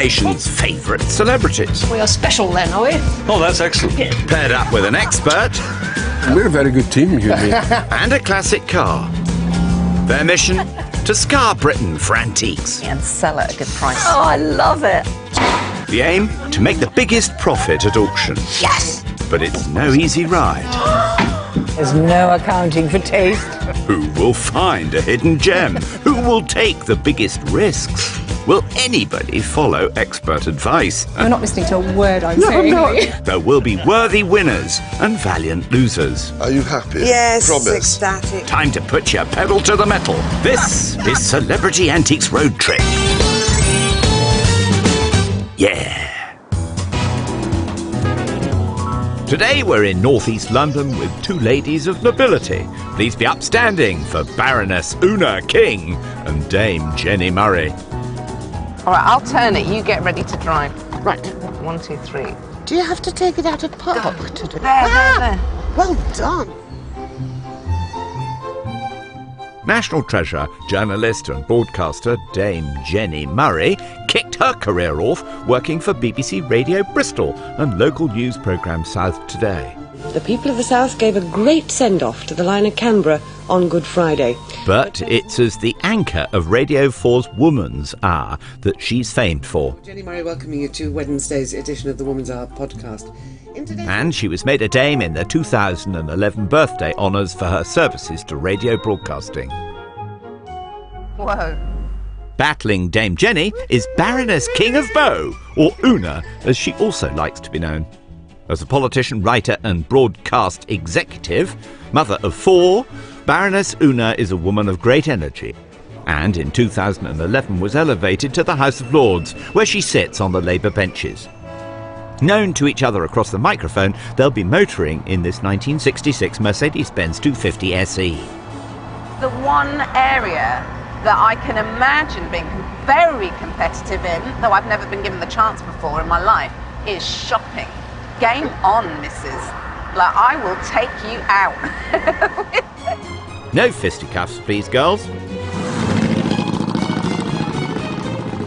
nation's favourite celebrities. We are special then, are we? Oh, that's excellent. Paired up with an expert We're a very good team, you and me. and a classic car. Their mission? To scar Britain for antiques. And sell at a good price. Oh, I love it. The aim? To make the biggest profit at auction. Yes! But it's no easy ride. There's no accounting for taste. Who will find a hidden gem? Who will take the biggest risks? Will anybody follow expert advice? You're not listening to a word I'm saying. There will be worthy winners and valiant losers. Are you happy? Yes, Promise. ecstatic. Time to put your pedal to the metal. This is Celebrity Antiques Road Trip. Yeah. Today we're in northeast London with two ladies of nobility. Please be upstanding for Baroness Una King and Dame Jenny Murray. All right, I'll turn it. You get ready to drive. Right. 1, 2, 3. Do you have to take it out of park to do it? There. Well done. National treasure, journalist and broadcaster Dame Jenny Murray kicked her career off working for BBC Radio Bristol and local news programme South Today. The people of the South gave a great send-off to the line of Canberra on Good Friday. But it's as the anchor of Radio 4's Woman's Hour that she's famed for. Jenny Murray welcoming you to Wednesday's edition of the Woman's Hour podcast. And she was made a dame in the 2011 birthday honours for her services to radio broadcasting. Whoa. Battling Dame Jenny is Baroness King of Bow, or Una, as she also likes to be known. As a politician, writer and broadcast executive, mother of 4, Baroness Una is a woman of great energy, and in 2011 was elevated to the House of Lords, where she sits on the Labour benches. Known to each other across the microphone, they'll be motoring in this 1966 Mercedes-Benz 250 SE. The one area that I can imagine being very competitive in, though I've never been given the chance before in my life, is shopping. Game on, missus. Like, I will take you out. No fisticuffs, please, girls.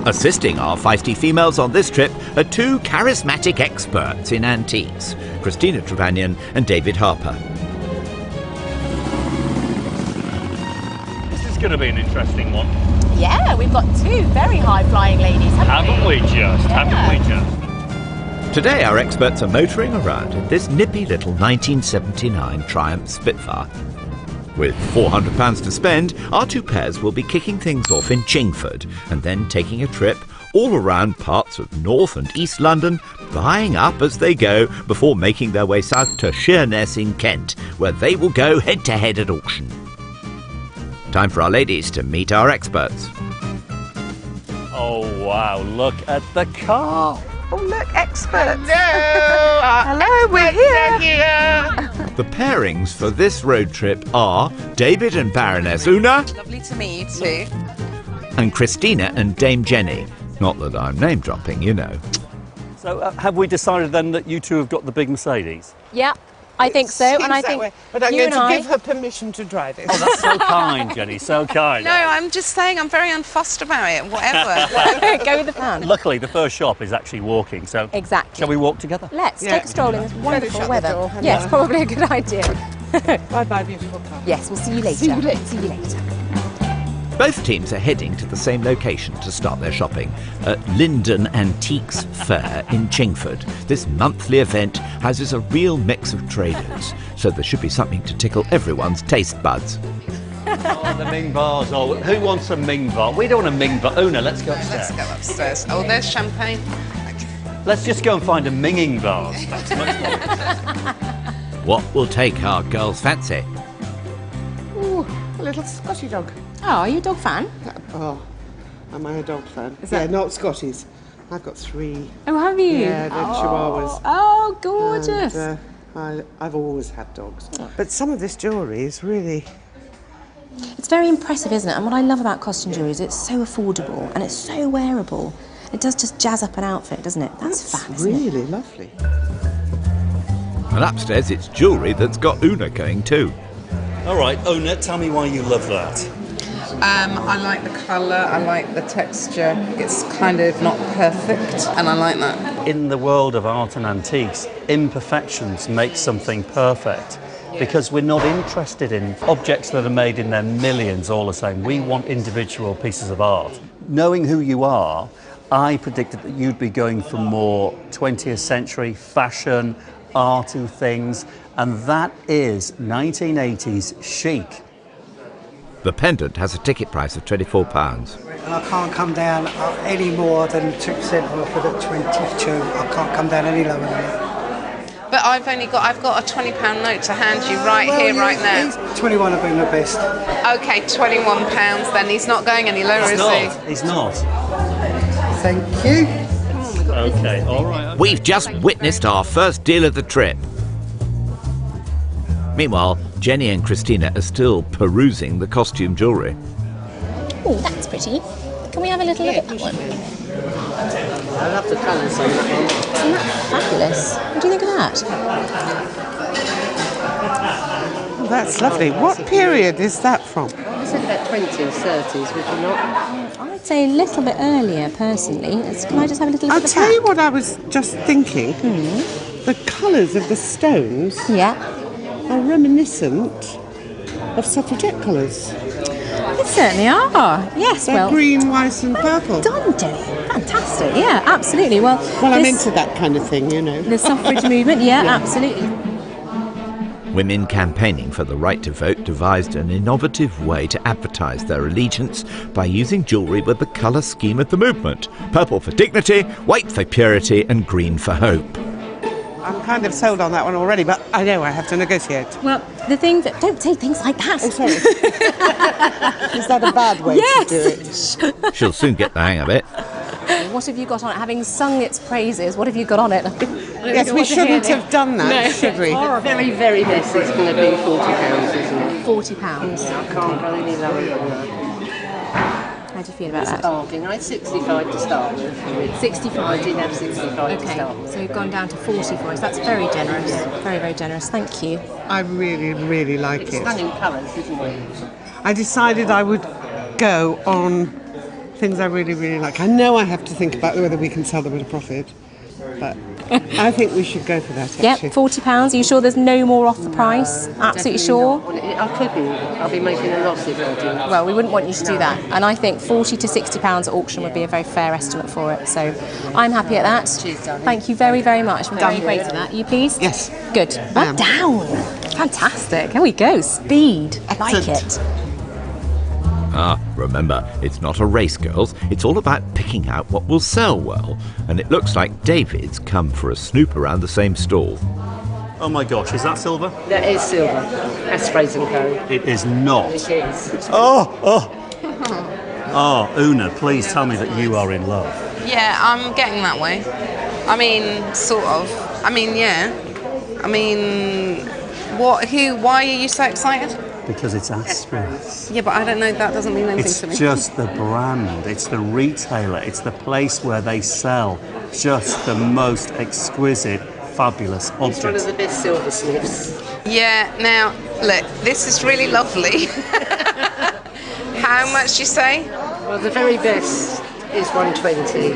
Assisting our feisty females on this trip are two charismatic experts in antiques, Christina Trevanion and David Harper. This is going to be an interesting one. Yeah, we've got two very high-flying ladies, haven't we? Haven't we just? Today our experts are motoring around in this nippy little 1979 Triumph Spitfire. With £400 to spend, our two pairs will be kicking things off in Chingford and then taking a trip all around parts of North and East London, buying up as they go before making their way south to Sheerness in Kent, where they will go head-to-head at auction. Time for our ladies to meet our experts. Oh, wow, look at the car. Oh, look, experts. Hello. Hello, we're here. The pairings for this road trip are David and Baroness Una Lovely to meet you too. and Christina and Dame Jenny. Not that I'm name-dropping, you know. So have we decided then that you two have got the big Mercedes? Yeah, I think so. And I think But I'm you going and to I... give her permission to drive it. Oh, that's so kind, Jenny, so kind. No, I'm just saying I'm very unfussed about it, whatever. Go with the plan. Luckily, the first shop is actually walking, so Exactly. shall we walk together? Let's take a stroll in this wonderful shut the weather. door, hadn't Yes, I? probably a good idea. Bye-bye, beautiful car. Yes, we'll see you later. See you later. See you later. Both teams are heading to the same location to start their shopping, at Linden Antiques Fair in Chingford. This monthly event houses a real mix of traders, so there should be something to tickle everyone's taste buds. Oh, the Ming bars. Oh, who wants a Ming bar? We don't want a Ming bar. Una, let's go upstairs. Let's go upstairs. Oh, there's champagne. Let's just go and find a Minging vase. That's much more. What will take our girls' fancy? Ooh, a little Scotty dog. Oh, are you a dog fan? Oh, am I a dog fan? Is Yeah, that- not Scotties. I've got 3. Oh, have you? Yeah, they're Chihuahuas. Oh, gorgeous. And, I've always had dogs. But some of this jewellery is really... It's very impressive, isn't it? And what I love about costume jewellery is it's so affordable and it's so wearable. It does just jazz up an outfit, doesn't it? That's fab, isn't it? really lovely. And upstairs it's jewellery that's got Una going too. All right, Una, tell me why you love that. I like the colour, I like the texture. It's kind of not perfect, and I like that. In the world of art and antiques, imperfections make something perfect because we're not interested in objects that are made in their millions all the same. We want individual pieces of art. Knowing who you are, I predicted that you'd be going for more 20th century fashion, arty things, and that is 1980s chic. The pendant has a ticket price of £24. And I can't come down any more than 2% off of the 22. I can't come down any lower than that. But I've got a £20 note to hand you right now. 21 have been the best. Okay, £21 then. He's not going any lower, is he? He's not. Thank you. Okay, all right. Okay. We've just witnessed our first deal of the trip. Meanwhile, Jenny and Christina are still perusing the costume jewellery. Oh, that's pretty. Can we have a little look at that one? I love the colours on that one. Isn't that fabulous? What do you think of that? Oh, that's lovely. What period is that from? I said about 20s, 30s, would you not? I'd say a little bit earlier, personally. Can I just have a little look I'll at the tell you back? what I was just thinking. The colours of the stones Yeah. are reminiscent of suffragette colours. They certainly are. Yes, They're well... green, white and purple. Done, Jenny. Fantastic. Yeah, absolutely. Well, I'm this- into that kind of thing, you know. The suffrage movement, yeah, absolutely. Women campaigning for the right to vote devised an innovative way to advertise their allegiance by using jewellery with the colour scheme of the movement. Purple for dignity, white for purity and green for hope. I'm kind of sold on that one already, but I know I have to negotiate. Well, the thing that... Don't say things like that. Oh, sorry. Is that a bad way to do it? She'll soon get the hang of it. What have you got on it? Having sung its praises, what have you got on it? Yes, we shouldn't have done that, should we? Very, very best is going to be £40, isn't it? £40. I can't go any lower than that. How do you feel about that? Starting, I had 65 to start with. 65? I did have 65 to start Okay, with. so you've gone down to 40 for us. That's very generous. Very, very generous. Thank you. I really, really like It's it. stunning colours, isn't it? I decided I would go on things I really, really like. I know I have to think about whether we can sell them at a profit, but I think we should go for that, Yep, actually. £40. Are you sure there's no more off the price? Absolutely sure? I couldn't. I'll be making a loss if I do. Well, we wouldn't want you to do that. And I think £40 to £60 at auction would be a very fair estimate for it. So I'm happy at that. Cheers, darling. Thank you very, very much. I'm very grateful for that. Are you pleased? Yes. Good. Well down. Fantastic. Here we go. Speed. I like it. Ah, remember, it's not a race, girls. It's all about picking out what will sell well. And it looks like David's come for a snoop around the same stall. Oh my gosh, is that silver? That is silver. That's Fraser & Co. It is not. It is. Oh, Una, please tell me that you are in love. Yeah, I'm getting that way. I mean, sort of. I mean, yeah. I mean, why are you so excited? Because it's Asprey's. Yeah, but I don't know, that doesn't mean anything It's to me. just the brand, it's the retailer, it's the place where they sell just the most exquisite, fabulous It's one of objects. the best silversmiths. Yeah, now, look, this is really lovely. How much you say? Well, the very best is 120.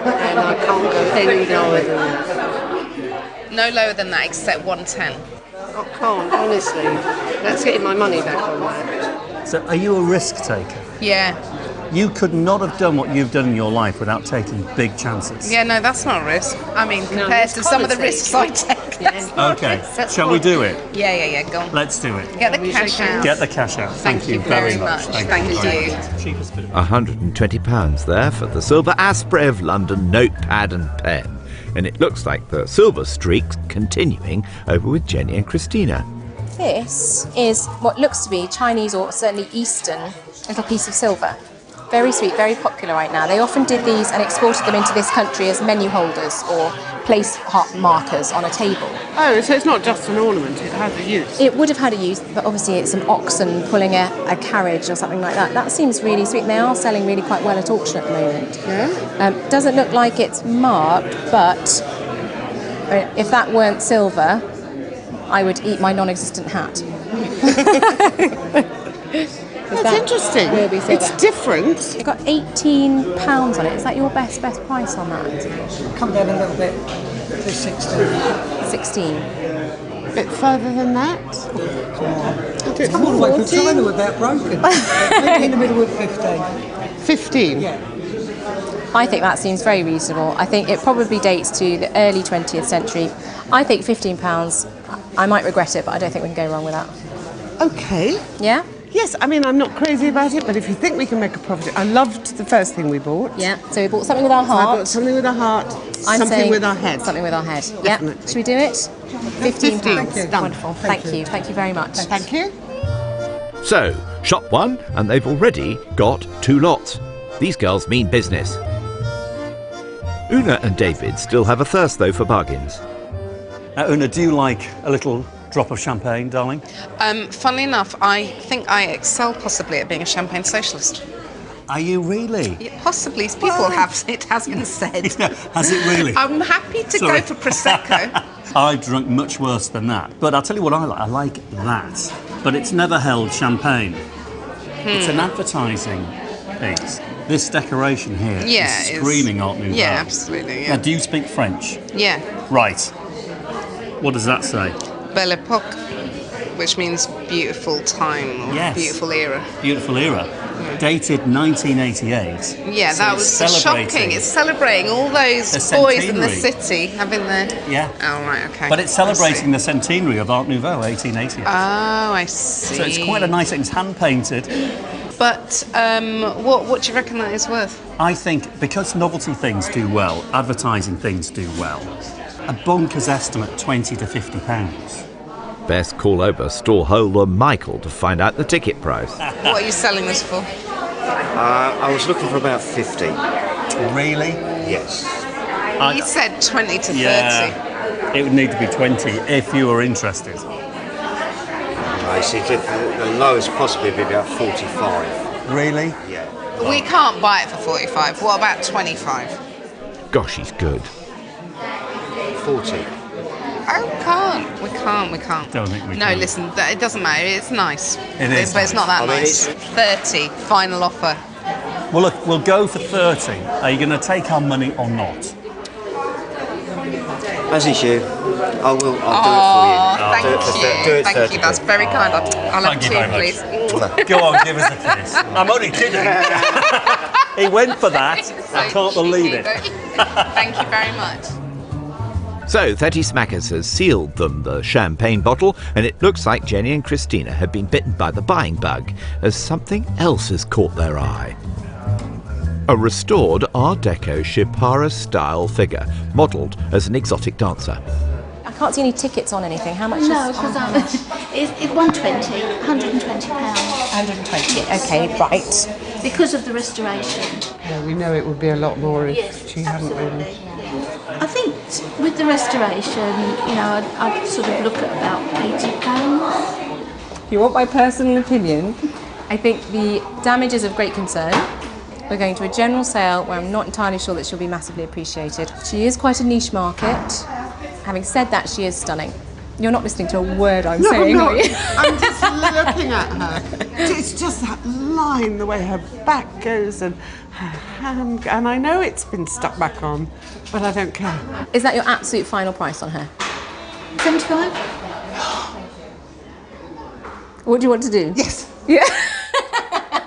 And I can't go any lower than that. No lower than that, except 110. I can't, honestly. That's getting my money back on that. So, are you a risk taker? Yeah. You could not have done what you've done in your life without taking big chances. Yeah, no, that's not a risk. I mean, compared it's to some of the quality. risks I take, that's not a Okay, risk. shall we do it? Yeah, go on. Let's do it. Get the cash out. Get the cash out. Thank you very much. Thank you. Cheapest bit of £120 there for the silver Asprey of London notepad and pen. And it looks like the silver streak's continuing over with Jenny and Christina. This is what looks to be Chinese or certainly Eastern little piece of silver. Very sweet, very popular right now. They often did these and exported them into this country as menu holders or place markers on a table. Oh, so it's not just an ornament, it has a use. It would have had a use, but obviously it's an oxen pulling a carriage or something like that. That seems really sweet. And they are selling really quite well at auction at the moment. Yeah? Doesn't look like it's marked, but if that weren't silver, I would eat my non-existent hat. That's interesting. where we It's silver? different. It got £18 on it. Is that your best price on that? Come down a little bit to 16. 16. A bit further than that. Come all the way from China without broken. Maybe in the middle of 15. 15. Yeah. I think that seems very reasonable. I think it probably dates to the early 20th century. I think £15, I might regret it, but I don't think we can go wrong with that. Okay. Yeah? Yes, I mean, I'm not crazy about it, but if you think we can make a profit, I loved the first thing we bought. Yeah. So we bought something with our I heart. bought something with our heart, I'm something saying with our head. Something with our head. Yeah. Definitely. Should we do it? £15. Done. Wonderful. Thank you. Thank you very much. Thank you. So, shop one, and they've already got 2 lots. These girls mean business. Una and David still have a thirst, though, for bargains. Una, do you like a little drop of champagne, darling? Funnily enough, I think I excel possibly at being a champagne socialist. Are you really? Yeah, possibly. People have, it has been said. Has it really? I'm happy to Sorry. go for Prosecco. I've drunk much worse than that. But I'll tell you what I like. I like that. But it's never held champagne. It's an advertising piece. This decoration here is screaming Art Nouveau. Yeah, absolutely. Yeah. Now, do you speak French? Yeah. Right. What does that say? Belle Époque, which means beautiful time or Yes. beautiful era. Beautiful era. Dated 1988. Yeah, So that it's was celebrating shocking. It's celebrating all those the boys in the centenary. city having their... Yeah. Oh, right, okay. But it's celebrating the centenary of Art Nouveau, 1888. Oh, I see. So it's quite a nice thing. It's hand-painted. But what do you reckon that is worth? I think because novelty things do well, advertising things do well, a bonkers estimate, £20 to £50. Best call over storeholder Michael to find out the ticket price. What are you selling this for? I was looking for about 50. Really? Yes. You said 20 to 30. Yeah, it would need to be 20 if you were interested. I see. The lowest possibly would be about 45. Really? Yeah. We can't buy it for 45. What about 25? Gosh, he's good. 40. Oh, we can't. Don't think we No, can. listen, it doesn't matter. It's nice. It is But it's not that nice. nice. 30, final offer. Well, look, we'll go for 30. Are you going to take our money or not? As is you. I'll do it for you. Thank Do it you. Thank 30 you. That's quid. very kind. I'll have Thank you very two, much. please. Go on, give us a kiss. I'm only kidding. He went for that. I can't believe it. Thank you very much. So, 30 Smackers has sealed them the champagne bottle, and it looks like Jenny and Christina have been bitten by the buying bug, as something else has caught their eye. A restored Art Deco Shipara-style figure, modelled as an exotic dancer. I can't see any tickets on anything. How much No, is because it's 120, £120. 120. Okay, right. Because of the restoration. Yeah, we know it would be a lot more if Yes, she hadn't absolutely. been. I think with the restoration, I'd sort of look at about £80. If you want my personal opinion, I think the damage is of great concern. We're going to a general sale where I'm not entirely sure that she'll be massively appreciated. She is quite a niche market. Having said that, she is stunning. You're not listening to a word I'm saying, are you? I'm just looking at her. It's just that line, the way her back goes and her hand, and I know it's been stuck back on, but I don't care. Is that your absolute final price on her? 75? What do you want to do? Yes. Yeah.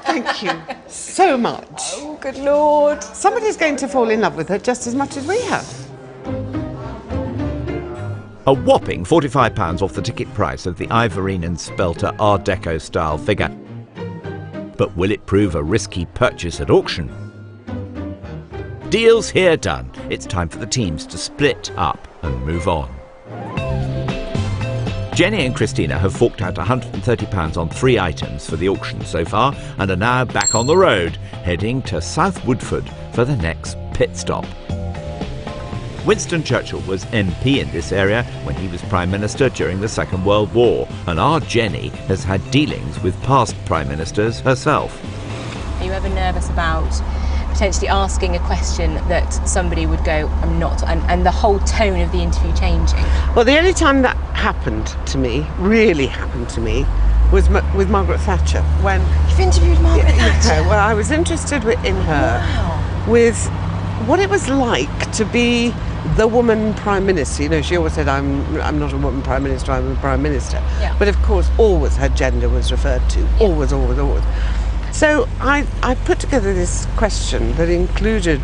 Thank you so much. Oh, good Lord. Somebody's going to fall in love with her just as much as we have. A whopping £45 off the ticket price of the Ivorine and Spelter Art Deco style figure. But will it prove a risky purchase at auction? Deal's here done. It's time for the teams to split up and move on. Jenny and Christina have forked out £130 on 3 items for the auction so far and are now back on the road, heading to South Woodford for the next pit stop. Winston Churchill was MP in this area when he was Prime Minister during the Second World War, and our Jenny has had dealings with past Prime Ministers herself. Are you ever nervous about potentially asking a question that somebody would go, I'm not, and the whole tone of the interview changing? Well, the only time that happened to me, really happened to me, was with Margaret Thatcher. When You've interviewed Margaret Thatcher? well, I was interested in her with what it was like to be the woman Prime Minister. You know, she always said, I'm not a woman Prime Minister, I'm a Prime Minister. Yeah. But of course, always her gender was referred to. Yeah. Always, always, always. So I put together this question that included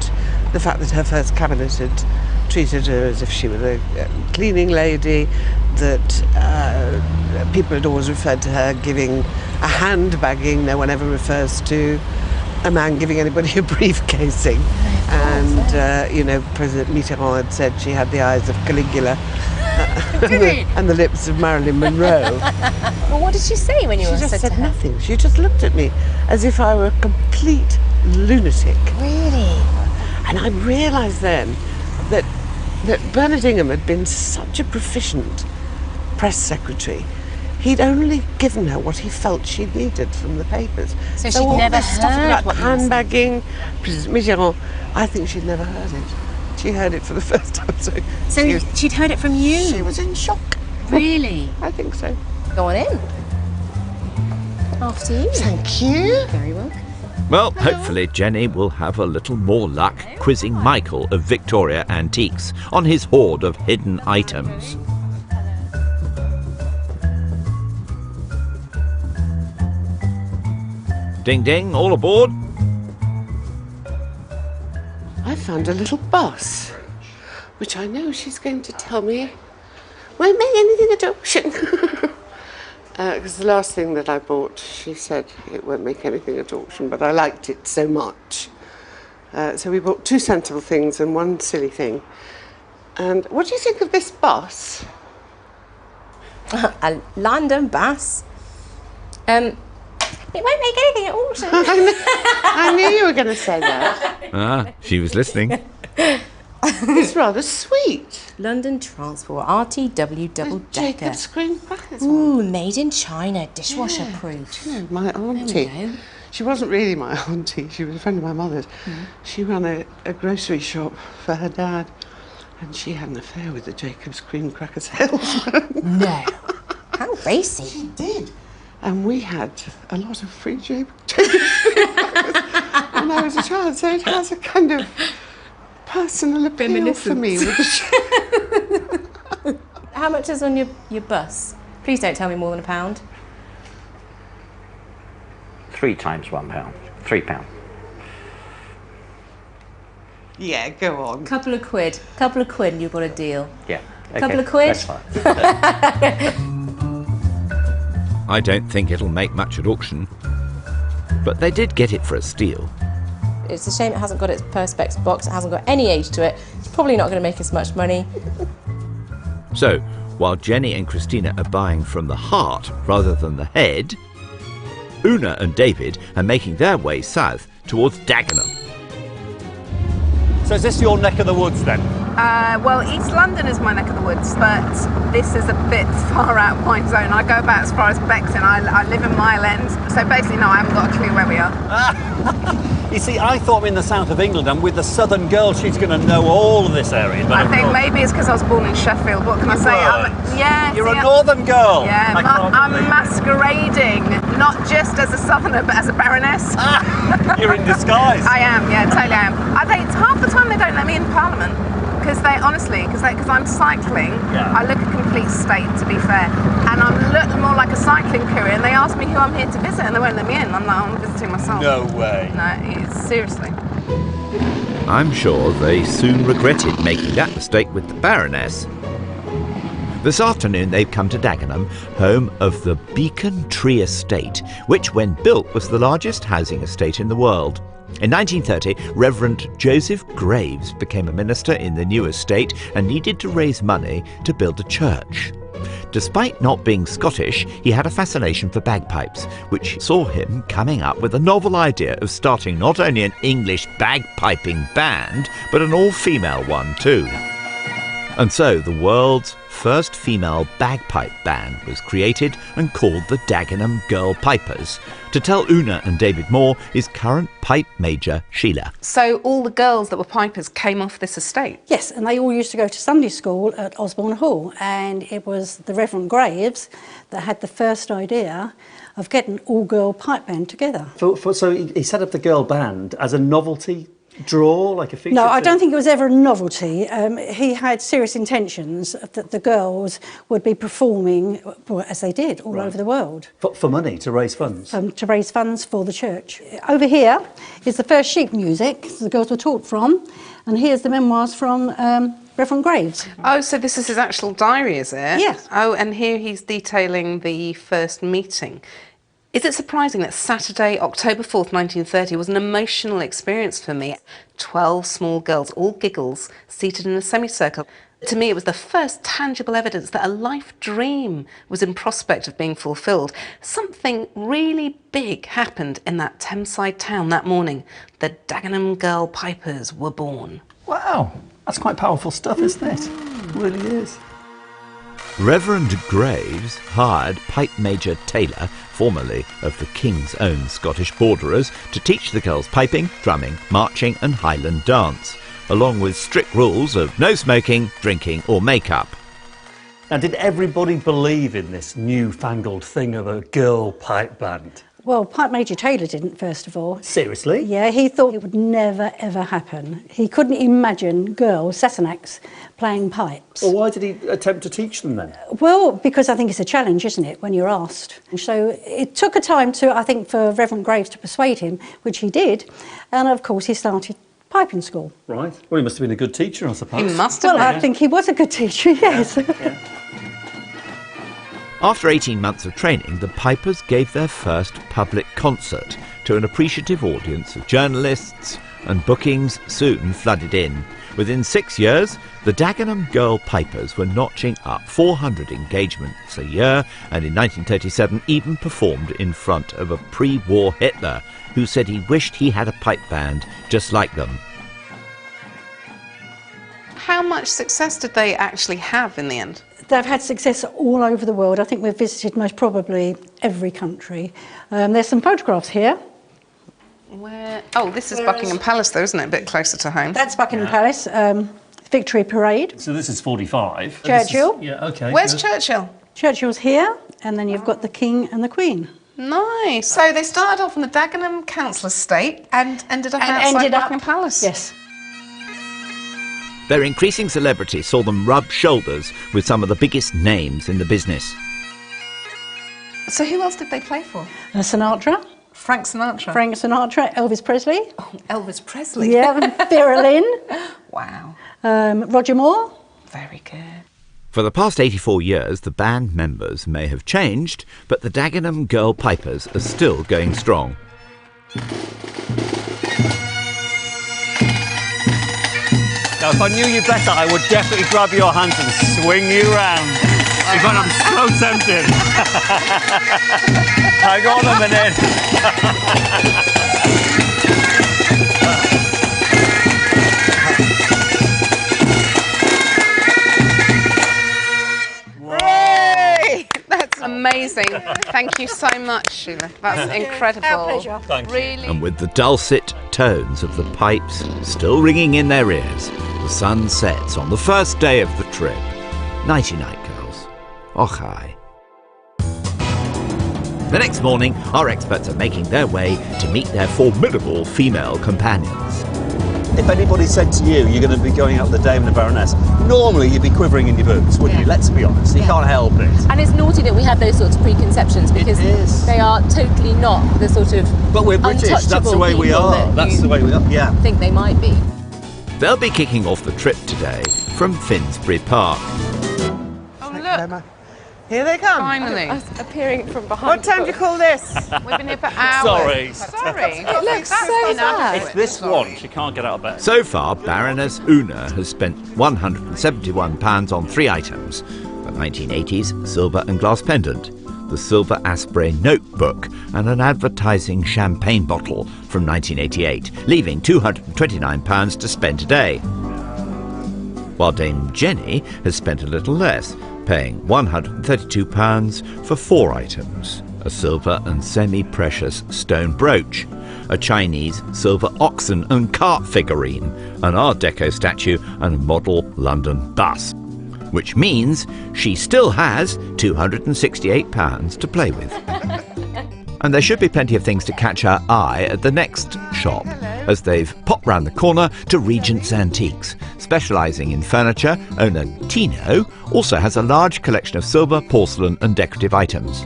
the fact that her first cabinet had treated her as if she were a cleaning lady, that people had always referred to her giving a handbagging. No one ever refers to a man giving anybody a briefcasing. And, you know, President Mitterrand had said she had the eyes of Caligula and the lips of Marilyn Monroe. Well, what did she say when you She just said said to her? nothing. She just looked at me as if I were a complete lunatic. Really? And I realised then that Bernard Ingham had been such a proficient press secretary. He'd only given her what he felt she'd needed from the papers. So she'd all never this stuff heard about what you were handbagging, President Mitterrand, I think she'd never heard it. She heard it for the first time. So she'd heard it from you? She was in shock. Really? I think so. Go on in. After you. Thank you. Very welcome. Well, hopefully Jenny will have a little more luck quizzing Michael of Victoria Antiques on his hoard of hidden items. Ding ding, all aboard. I found a little bus, which I know she's going to tell me won't make anything at auction. Because the last thing that I bought, she said it won't make anything at auction, but I liked it so much. So we bought 2 sensible things and 1 silly thing. And what do you think of this bus? A London bus. It won't make anything at auction. I knew you were going to say that. Ah, she was listening. It's rather sweet. London Transport, RTW double decker. Jacob's screen brackets. Ooh, made in China, dishwasher proof. You know, my auntie. She wasn't really my auntie, she was a friend of my mother's. She ran a grocery shop for her dad, and she had an affair with the Jacob's cream cracker salesman. No. How racy. She did. And we had a lot of free Jacob's cream crackers when I was a child, so it has a kind of personal appeal for me. How much is on your bus? Please don't tell me more than £1. 3 times £1, £3. Yeah, go on. Couple of quid and you've got a deal. Yeah. Okay, Couple of quid? That's fine. I don't think it'll make much at auction, but they did get it for a steal. It's a shame it hasn't got its Perspex box, it hasn't got any age to it. It's probably not going to make as much money. So, while Jenny and Christina are buying from the heart rather than the head, Una and David are making their way south towards Dagenham. So is this your neck of the woods then? Well, East London is my neck of the woods, but this is a bit far out of my zone. I go about as far as Beckton. I live in Mile End, so basically, no, I haven't got a clue where we are. You see, I thought we're in the south of England, and with the southern girl, she's going to know all of this area. But I think maybe it's because I was born in Sheffield. What can I say? You're a northern girl. Yeah, I'm masquerading, not just as a southerner, but as a baroness. You're in disguise. I am, yeah, totally I am. Half the time they don't let me in Parliament. Because I'm cycling, I look a complete state, to be fair, and I look more like a cycling courier, and they ask me who I'm here to visit, and they won't let me in. I'm like, I'm visiting myself. No way. No, seriously. I'm sure they soon regretted making that mistake with the Baroness. This afternoon they've come to Dagenham, home of the Beacon Tree Estate, which when built was the largest housing estate in the world. In 1930, Reverend Joseph Graves became a minister in the new estate and needed to raise money to build a church. Despite not being Scottish, he had a fascination for bagpipes, which saw him coming up with a novel idea of starting not only an English bagpiping band, but an all-female one too. And so the world's first female bagpipe band was created and called the Dagenham Girl Pipers. To tell Una and David more is current pipe major Sheila. So all the girls that were pipers came off this estate? Yes, and they all used to go to Sunday school at Osborne Hall, and it was the Reverend Graves that had the first idea of getting all-girl pipe band together. So he set up the girl band as a novelty draw, like a feature? No, I don't think it was ever a novelty. He had serious intentions that the girls would be performing, well, as they did, all over the world. For money, to raise funds? To raise funds for the church. Over here is the first sheet music the girls were taught from, and here's the memoirs from Reverend Graves. Oh, so this is his actual diary, is it? Yes. Oh, and here he's detailing the first meeting. Is it surprising that Saturday, October 4th, 1930 was an emotional experience for me? 12 small girls, all giggles, seated in a semicircle. To me, it was the first tangible evidence that a life dream was in prospect of being fulfilled. Something really big happened in that Thameside town that morning. The Dagenham Girl Pipers were born. Wow, that's quite powerful stuff, isn't it? It really is. Reverend Graves hired Pipe Major Taylor, formerly of the King's Own Scottish Borderers, to teach the girls piping, drumming, marching and Highland dance, along with strict rules of no smoking, drinking or make-up. Now, did everybody believe in this newfangled thing of a girl pipe band? Well, Pipe Major Taylor didn't, first of all. Seriously? Yeah, he thought it would never, ever happen. He couldn't imagine girls, Sassenachs, playing pipes. Well, why did he attempt to teach them then? Well, because I think it's a challenge, isn't it, when you're asked. And so it took a time to, I think, for Reverend Graves to persuade him, which he did. And, of course, he started piping school. Right. Well, he must have been a good teacher, I suppose. He must have been. Well, I think he was a good teacher, yes. Yeah. After 18 months of training, the Pipers gave their first public concert to an appreciative audience of journalists, and bookings soon flooded in. Within 6 years, the Dagenham Girl Pipers were notching up 400 engagements a year, and in 1937 even performed in front of a pre-war Hitler, who said he wished he had a pipe band just like them. How much success did they actually have in the end? They've had success all over the world. I think we've visited most probably every country. There's some photographs here. Where? Oh, this is Buckingham Palace, though, isn't it? A bit closer to home. That's Buckingham Palace, Victory Parade. So this is 45. Churchill. Yeah, okay. Where's good. Churchill? Churchill's here, and then you've got the King and the Queen. Nice. So they started off on the Dagenham Council estate and ended up outside Buckingham Palace. Yes. Their increasing celebrity saw them rub shoulders with some of the biggest names in the business. So who else did they play for? Sinatra. Frank Sinatra. Frank Sinatra, Elvis Presley. Oh, Elvis Presley. Yeah, Vera Lynn. Wow. Roger Moore. Very good. For the past 84 years, the band members may have changed, but the Dagenham Girl Pipers are still going strong. Now, if I knew you better, I would definitely grab your hands and swing you round. Because I'm so tempted. Hang on a minute. Yay! That's amazing. Thank you so much, Sheila. That's incredible. Our pleasure. Thank you. Really. And with the dulcet tones of the pipes still ringing in their ears, the sun sets on the first day of the trip. Nighty-night, girls. Och aye. The next morning, our experts are making their way to meet their formidable female companions. If anybody said to you, you're going to be going out with the Dame and the Baroness, normally you'd be quivering in your boots, wouldn't you? Let's be honest, you can't help it. And it's naughty that we have those sorts of preconceptions because they are totally not the sort of But we're British, that's the way we are. That's the way we are, yeah. Think they might be. They'll be kicking off the trip today from Finsbury Park. Oh, look. Here they come. Finally. Appearing from behind. What time do you call this? We've been here for hours. Sorry. Sorry. It looks so bad. It's this one, she can't get out of bed. So far, Baroness Una has spent £171 on 3 items: the 1980s silver and glass pendant, the silver Asprey notebook, and an advertising champagne bottle from 1988, leaving £229 to spend today. while Dame Jenny has spent a little less, paying £132 for 4 items: a silver and semi-precious stone brooch, a Chinese silver oxen and cart figurine, an Art Deco statue and a model London bus. Which means she still has £268 to play with. And there should be plenty of things to catch her eye at the next shop, as they've popped round the corner to Regent's Antiques. Specialising in furniture, owner Tino also has a large collection of silver, porcelain and decorative items.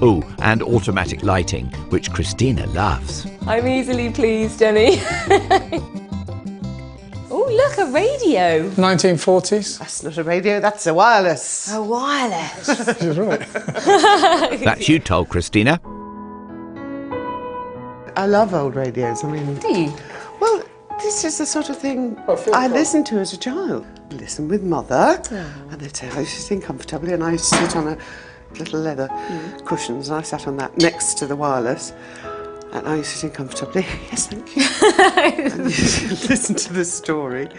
Oh, and automatic lighting, which Christina loves. I'm easily pleased, Jenny. Oh, look, a radio. 1940s. That's not a radio, that's a wireless. A wireless. She's right. That's you told Christina. I love old radios. I mean, Do you? well, this is the sort of thing I listened to as a child. Listen with Mother, and they'd say I used to sit comfortably, and I used to sit on a little leather cushions, and I sat on that next to the wireless, and I used to sit comfortably. Yes, thank you. And listen to the story,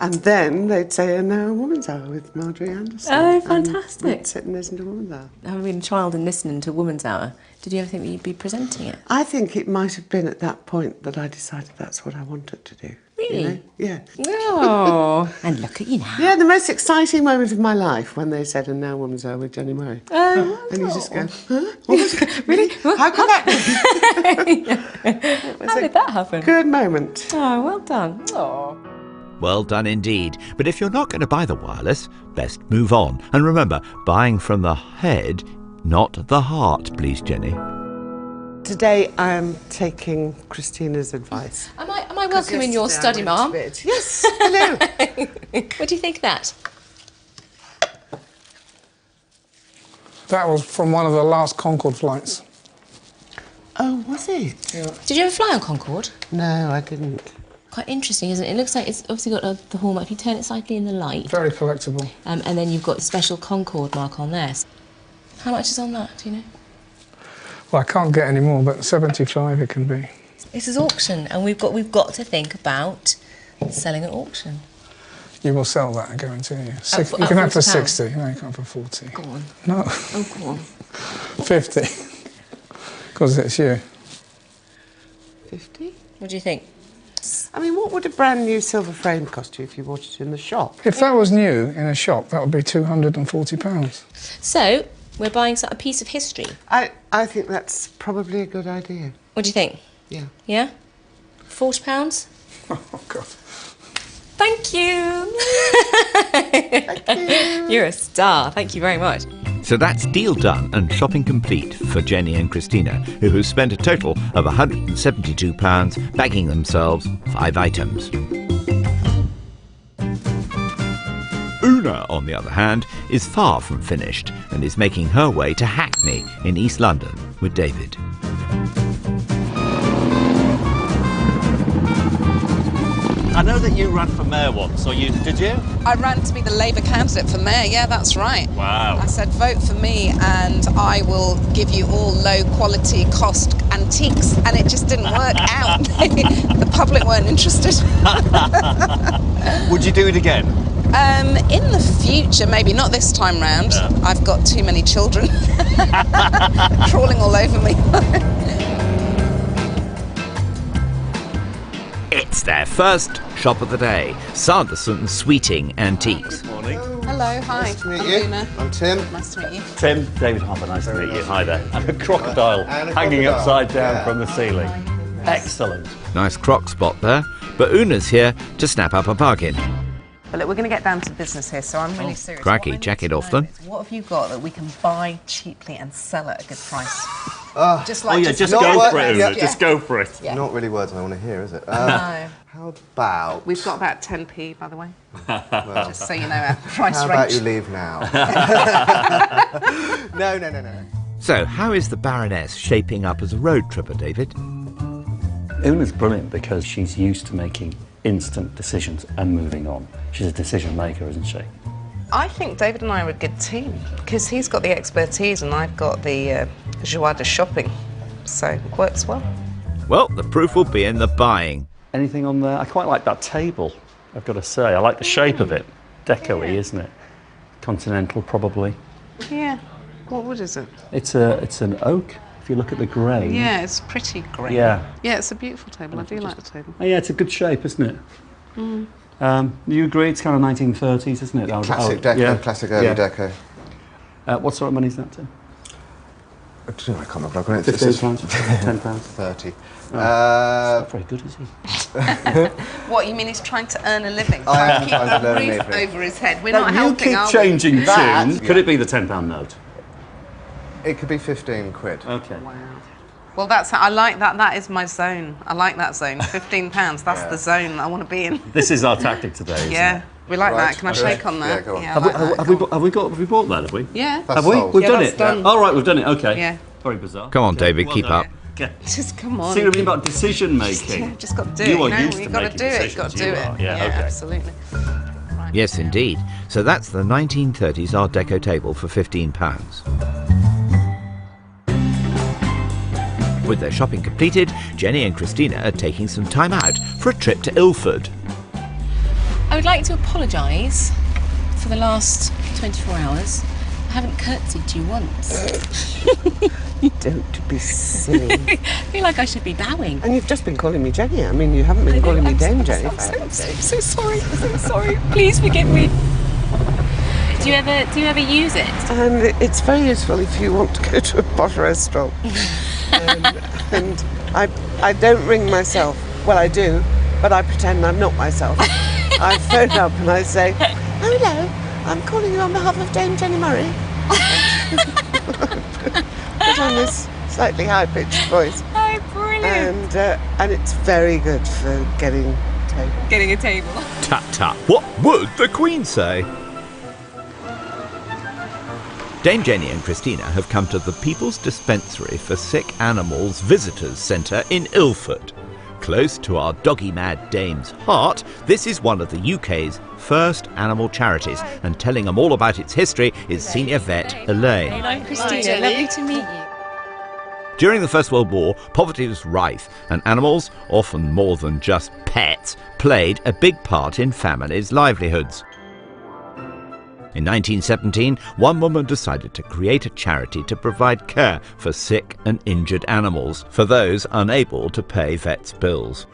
and then they'd say, "And now a woman's hour with Marjorie Anderson." Oh, fantastic! And we'd sit and listen to Woman's Hour. Having been a child and listening to Woman's Hour, did you ever think that you'd be presenting it? I think it might have been at that point that I decided that's what I wanted to do. Really? You know? Yeah. Oh, and look at you now. Yeah, the most exciting moment of my life when they said, "And now Woman's Hour with Jenny Murray." Oh, and you just go, huh? What was it? Really? How could that be? How did that happen? Good moment. Oh, well done. Oh. Well done indeed. But if you're not going to buy the wireless, best move on. And remember, buying from the head, not the heart, please, Jenny. Today I am taking Christina's advice. Am I welcome in your study, Mum? Yes, hello. What do you think of that? That was from one of the last Concorde flights. Oh, was it? Yeah. Did you ever fly on Concorde? No, I didn't. Quite interesting, isn't it? It looks like it's obviously got the hallmark. If you turn it slightly in the light. Very collectible. And then you've got the special Concorde mark on there. How much is on that, do you know? Well, I can't get any more, but 75 it can be. This is auction, and we've got to think about selling at auction. You will sell that, I guarantee you. You can have for 60. No, you can't for 40. Go on. No. Oh, go on. 50. Because it's you. 50? What do you think? I mean, what would a brand new silver frame cost you if you bought it in the shop? If that was new in a shop, that would be £240. So, we're buying a piece of history. I think that's probably a good idea. What do you think? Yeah. Yeah? £40? Oh, God. Thank you. Thank you. You're a star. Thank you very much. So that's deal done and shopping complete for Jenny and Christina, who have spent a total of £172 bagging themselves 5 items. Una, on the other hand, is far from finished and is making her way to Hackney in East London with David. I know that you ran for mayor once, or did you? I ran to be the Labour candidate for mayor, yeah, that's right. Wow. I said, vote for me and I will give you all low quality cost antiques, and it just didn't work out. The public weren't interested. Would you do it again? In the future, maybe not this time round. Yeah. I've got too many children crawling all over me. It's their first shop of the day, Sanderson Sweeting Antiques. Good morning. Hello, hi. Nice to meet you. Luna. I'm Tim. Nice to meet you. Tim, David Harper, nice to meet you. Hi there. And a crocodile hanging upside down from the ceiling. Excellent. Nice croc spot there, but Una's here to snap up a bargain. But look, we're going to get down to business here, so I'm really serious. Crikey, What I need jack it to off know then. is, what have you got that we can buy cheaply and sell at a good price? Just Oh yeah, just go for it, Una. Just go for it. Yeah. Not really words I want to hear, is it? No. How about... We've got about 10p, by the way. Well, just so you know our price how range. about you leave now? No. So, how is the Baroness shaping up as a road tripper, David? Una's brilliant because she's used to making instant decisions and moving on. She's a decision maker, isn't she? I think David and I are a good team because he's got the expertise and I've got the joie de shopping, so it works well. Well, the proof will be in the buying. Anything on there? I quite like that table, I've got to say. I like the shape of it. Deco-y, isn't it? Continental, probably. Yeah. What wood is it? It's an oak. If you look at the grain. Yeah, it's pretty grey. Yeah. Yeah, it's a beautiful table. I do like the table. Oh, yeah, it's a good shape, isn't it? Mm. You agree? It's kind of 1930s, isn't it? Classic deco, yeah. classic early deco. What sort of money is that, Tim? I don't know, I can't remember. I've got it. £15? £10? 30. Oh, not very good, is he? What, you mean he's trying to earn a living? I am Keep trying to a earn a roof living. over his head. We're No, not you helping, keep are we? changing That- tune. Could it be the £10 note? It could be 15 quid. Okay. Wow. Well, I like that. That is my zone. I like that zone. £15. That's the zone I want to be in. This is our tactic today, isn't it? We like Right, that. Can I okay. shake on that? Yeah, go on. I Have, like we, that. have we bought that, have we? Yeah. That's Have we? sold. We've Yeah, done that's it? done. All right, we've done it, okay. Yeah. Very bizarre. Come on, Okay, David, well keep done. up. Okay. Just come on. See what I mean about decision making? Yeah, just got to do it. You are used to You've got to making do it. decisions. You've got to do You it. are, yeah, okay. Absolutely. Right. Yes, indeed. So that's the 1930s Art Deco table for £15. With their shopping completed, Jenny and Christina are taking some time out for a trip to Ilford. I would like to apologise for the last 24 hours. I haven't curtsied to you once. Don't be silly. I feel like I should be bowing. And you've just been calling me Jenny. I mean, you haven't been calling me Dame Jenny. I'm so sorry. I'm so sorry. Please forgive me. Do you ever use it? And it's very useful if you want to go to a posh restaurant. And I don't ring myself. Well, I do, but I pretend I'm not myself. I phone up and I say, "Oh, hello, I'm calling you on behalf of Dame Jenny Murray." Put on this slightly high-pitched voice. Oh, brilliant. And it's very good for getting a table. Getting a table. Tut tut, what would the Queen say? Dame Jenny and Christina have come to the People's Dispensary for Sick Animals Visitors Centre in Ilford. Close to our doggy-mad dame's heart, this is one of the UK's first animal charities, and telling them all about its history is senior vet Elaine. Hello, Christina. Lovely to meet you. During the First World War, poverty was rife, and animals, often more than just pets, played a big part in families' livelihoods. In 1917, one woman decided to create a charity to provide care for sick and injured animals for those unable to pay vets' bills.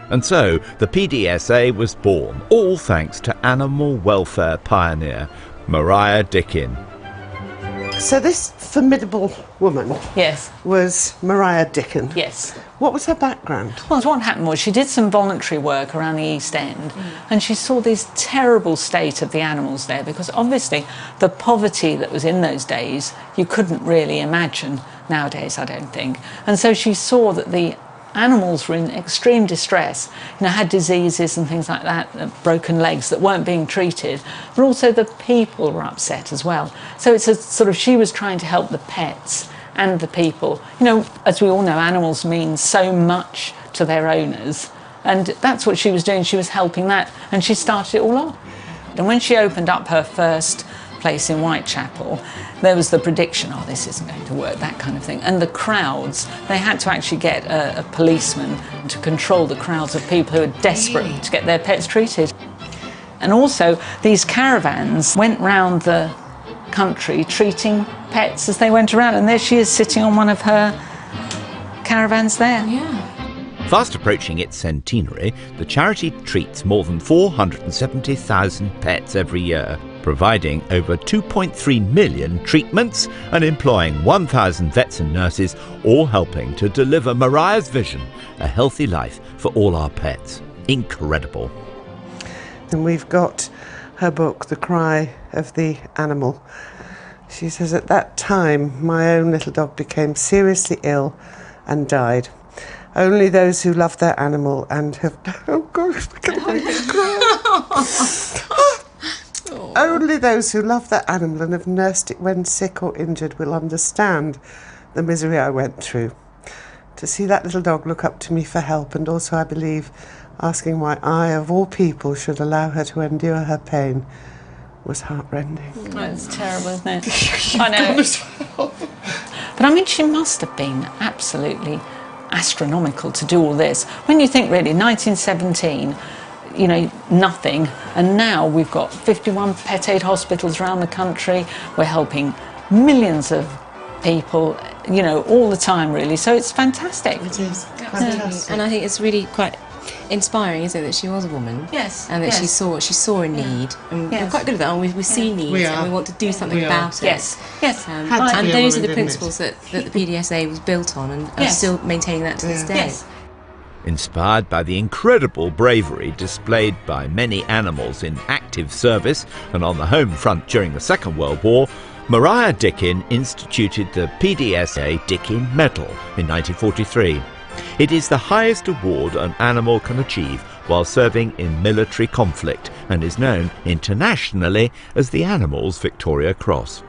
And so the PDSA was born, all thanks to animal welfare pioneer Mariah Dickin. So this formidable woman was Mariah Dickin. Yes. What was her background? Well, what happened was she did some voluntary work around the East End and she saw this terrible state of the animals there, because obviously the poverty that was in those days you couldn't really imagine nowadays, I don't think. And so she saw that the animals were in extreme distress, had diseases and things like that, broken legs that weren't being treated, but also the people were upset as well. So it's a sort of, she was trying to help the pets and the people. As we all know, animals mean so much to their owners, and that's what she was doing. She was helping that, and she started it all off. And when she opened up her first place in Whitechapel, there was the prediction, this isn't going to work, that kind of thing. And the crowds, they had to actually get a policeman to control the crowds of people who were desperate to get their pets treated. And also, these caravans went round the country treating pets as they went around, and there she is sitting on one of her caravans there. Yeah. Fast approaching its centenary, the charity treats more than 470,000 pets every year, providing over 2.3 million treatments and employing 1,000 vets and nurses, all helping to deliver Mariah's vision, a healthy life for all our pets. Incredible. And we've got her book, The Cry of the Animal. She says, at that time, my own little dog became seriously ill and died. Only those who love their animal and have... Oh, gosh, look at me cry. Only those who love their animal and have nursed it when sick or injured will understand the misery I went through. To see that little dog look up to me for help, and also, I believe, asking why I, of all people, should allow her to endure her pain, was heartrending. That's terrible, isn't it? I know. But I mean, she must have been absolutely astronomical to do all this. When you think really, 1917, you know, nothing, and now we've got 51 pet aid hospitals around the country. We're helping millions of people, you know, all the time really, so it's fantastic. It is fantastic. And I think it's really quite inspiring, isn't it, that she was a woman? Yes. And that she saw a need. And we're quite good at that, and we see needs and we want to do something about it. Yes, yes. And those are the principles that the PDSA was built on, and are still maintaining that to this day. Yes. Inspired by the incredible bravery displayed by many animals in active service and on the home front during the Second World War, Maria Dickin instituted the PDSA Dickin Medal in 1943. It is the highest award an animal can achieve while serving in military conflict and is known internationally as the Animals Victoria Cross.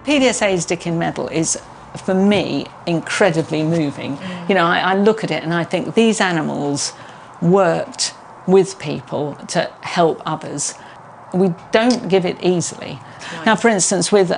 PDSA's Dickin Medal is, for me, incredibly moving. You know, I look at it and I think these animals worked with people to help others. We don't give it easily. Right. Now, for instance, with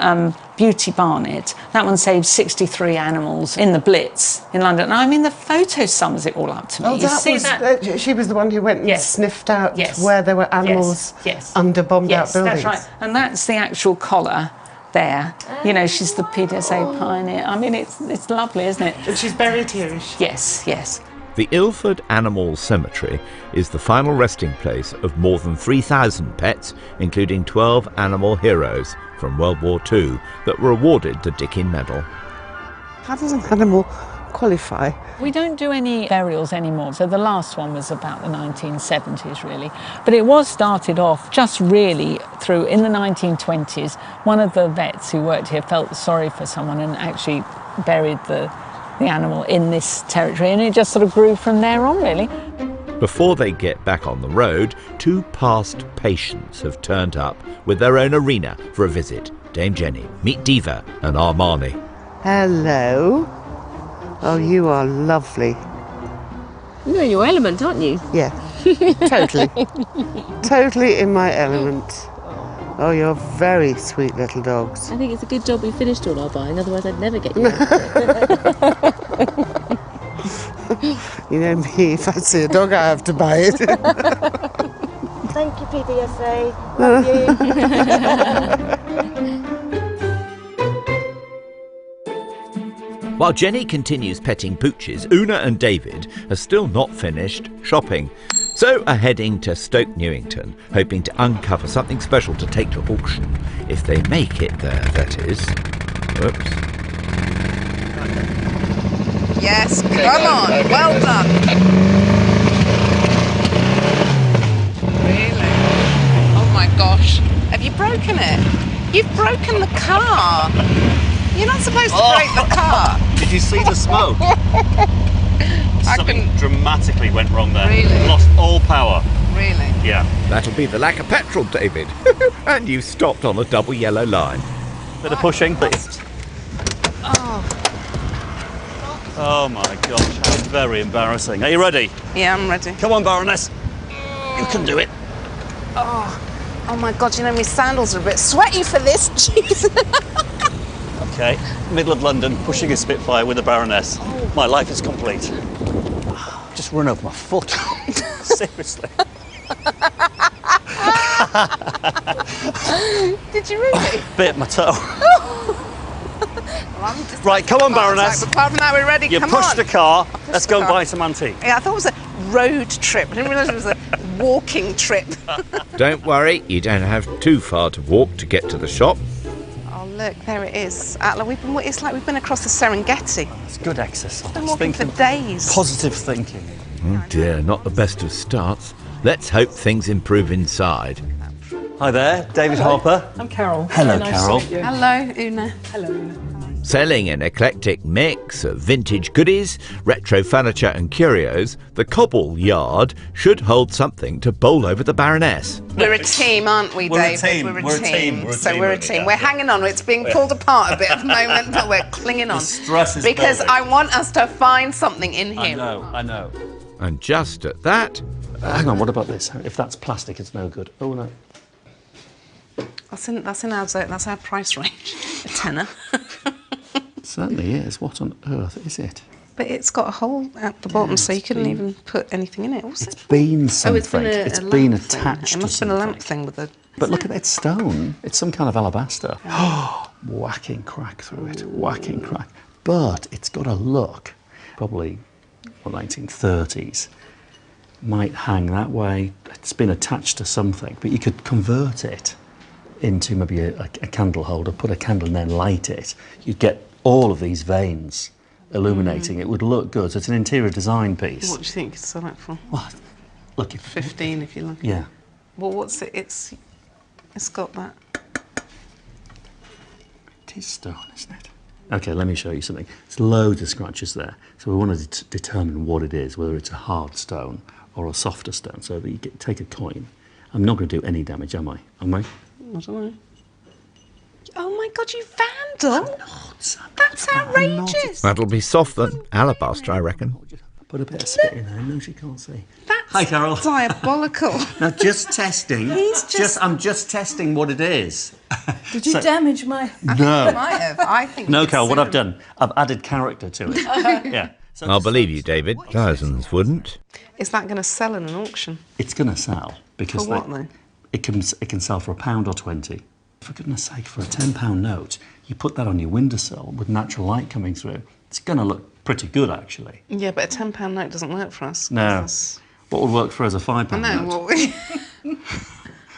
Beauty Barnett, that one saved 63 animals in the Blitz in London. I mean, the photo sums it all up to me. Oh, she was the one who went and sniffed out where there were animals under bombed-out buildings. That's right. And that's the actual collar there. You know, she's the PDSA pioneer. I mean, it's lovely, isn't it? And she's buried here, is she? Yes, yes. The Ilford Animal Cemetery is the final resting place of more than 3,000 pets, including 12 animal heroes from World War II that were awarded the Dickin Medal. How does an animal qualify? We don't do any burials anymore, so the last one was about the 1970s really. But it was started off just really through, in the 1920s, one of the vets who worked here felt sorry for someone and actually buried the animal in this territory, and it just sort of grew from there on really. Before they get back on the road, 2 past patients have turned up with their own arena for a visit. Dame Jenny, meet Diva and Armani. Hello. Oh, you are lovely. You're in your element, aren't you? Yeah, totally. Totally in my element. Oh, you're very sweet little dogs. I think it's a good job we finished all our buying, otherwise I'd never get you. You know me, if I see a dog, I have to buy it. Thank you, PDSA. Love While Jenny continues petting pooches, Una and David are still not finished shopping. So are heading to Stoke Newington, hoping to uncover something special to take to auction. If they make it there, that is. Whoops. Yes, come on, well done. Really? Oh my gosh. Have you broken it? You've broken the car. You're not supposed to break the car. Did you see the smoke? Something dramatically went wrong there. Really? Lost all power. Really? Yeah. That'll be the lack of petrol, David. And you stopped on a double yellow line. Bit of pushing, please. Oh my gosh, how very embarrassing. Are you ready? Yeah, I'm ready. Come on, Baroness. You can do it. Oh my God, you know, my sandals are a bit sweaty for this. Jeez. Okay, middle of London, pushing a Spitfire with a Baroness. My life is complete. Just run over my foot. Seriously. Did you really? Bit my toe. Well, Right, come on, Baroness. But apart from that, we're ready. You Come pushed on. the car. Let's go and buy some antiques. Yeah, I thought it was a road trip. I didn't realise it was a walking trip. Don't worry, you don't have too far to walk to get to the shop. Oh, look, there it is. Atla, it's like we've been across the Serengeti. It's good exercise. Been walking for days. Positive thinking. Oh dear, not the best of starts. Let's hope things improve inside. Hi there, David Harper. I'm Carol. Hello, Nice Carol. to meet you. Hello, Una. Hello, Una. Selling an eclectic mix of vintage goodies, retro furniture and curios, the Cobble Yard should hold something to bowl over the Baroness. We're a team, aren't we, We're a David? team. We're a We're a team. team. We're a So team, we're a really, team. yeah. We're hanging on. It's being pulled apart a bit at the moment, but we're clinging on. The stress is because building. I want us to find something in here. I know. And just at that... Hang on, what about this? If that's plastic, it's no good. Oh, no. That's our price range. A tenner. It certainly is. What on earth is it? But it's got a hole at the bottom, so you couldn't even put anything in it. What's It's been something. it's been it's a been lamp thing. attached It to must have been a something. lamp thing with a... But look at that stone. It's some kind of alabaster. Whacking crack through it. Whacking crack. But it's got a look, probably 1930s. Might hang that way. It's been attached to something, but you could convert it into maybe a candle holder, put a candle and then light it. You'd get all of these veins illuminating. It would look good. So it's an interior design piece. What do you think you sell it for? Well, look, 15 if you like. Yeah. Well, what's it? It's got that. It is stone, isn't it? Okay, let me show you something. There's loads of scratches there. So we want to determine what it is, whether it's a hard stone or a softer stone. So that you take a coin. I'm not going to do any damage, am I? Am I? I don't know. Oh my God, you vandal! That's outrageous. That'll be soft then. Alabaster, I reckon. Put a bit of spit in there. No, she can't see. That's Hi, Carol. diabolical. Now, just testing. I'm just testing what it is. Did you damage my... No. Might have. I think. No, Carol, what I've done, I've added character to it. Yeah. So I'll believe you, David. Thousands wouldn't. Is that going to sell in an auction? It's going to sell because For what, though? it can sell for £1 or 20. For goodness sake, for a £10 note, you put that on your windowsill with natural light coming through. It's going to look pretty good, actually. Yeah, but a £10 note doesn't work for us. No. What would work for us, a £5 I know. note? Well,